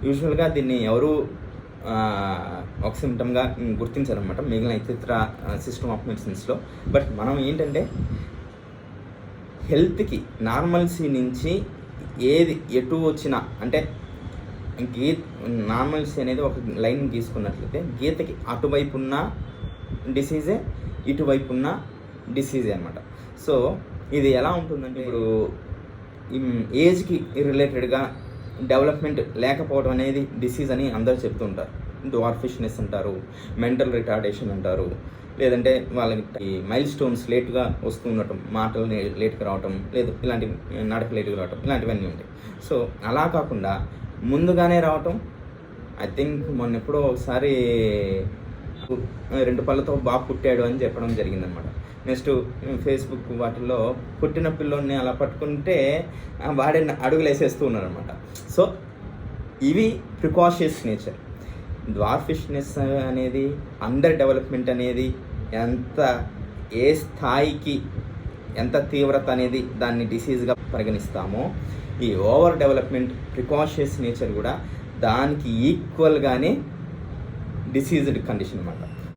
యూజువల్గా దీన్ని ఎవరు ఒక సిమ్టమ్గా గుర్తించారనమాట మిగిలిన ఇతర సిస్టమ్ ఆఫ్ మెడిసిన్స్లో. బట్ మనం ఏంటంటే హెల్త్కి నార్మల్సీ నుంచి ఏది ఎటు వచ్చినా, అంటే నార్మల్సీ అనేది ఒక లైన్ గీసుకున్నట్లయితే గీతకి అటువైపు ఉన్న డిసీజే, ఇటువైపు ఉన్న డిసీజే అనమాట. సో ఇది ఎలా ఉంటుందంటే, ఇప్పుడు ఏజ్కి రిలేటెడ్గా డెవలప్మెంట్ లేకపోవడం అనేది డిసీజ్ అని అందరూ చెప్తుంటారు. డ్వార్ఫిష్నెస్ అంటారు, మెంటల్ రిటార్డేషన్ అంటారు, లేదంటే వాళ్ళకి మైల్ స్టోన్స్ లేట్గా వస్తూ ఉండటం, మాటలు లేట్గా రావటం, లేదు ఇలాంటివి నడక లేట్గా రావటం, ఇలాంటివన్నీ ఉంటాయి. సో అలా కాకుండా ముందుగానే రావటం. ఐ థింక్ మొన్న ఎప్పుడో ఒకసారి 2 పళ్ళతో బాబు పుట్టాడు అని చెప్పడం జరిగిందనమాట. నెక్స్ట్ ఫేస్బుక్ వాటిల్లో పుట్టిన పిల్లోని అలా పట్టుకుంటే వాడే అడుగులు వేసేస్తూ ఉన్నారనమాట. సో ఇవి ప్రికాషియస్ నేచర్. డ్వార్ఫిష్నెస్ అనేది, అండర్ డెవలప్మెంట్ అనేది ఏ స్థాయికి ఎంత తీవ్రత అనేది దాన్ని డిసీజ్గా పరిగణిస్తామో, ఈ ఓవర్ డెవలప్మెంట్ ప్రికాషియస్ నేచర్ కూడా దానికి ఈక్వల్గానే డిసీజ్డ్ కండిషన్ అన్నమాట.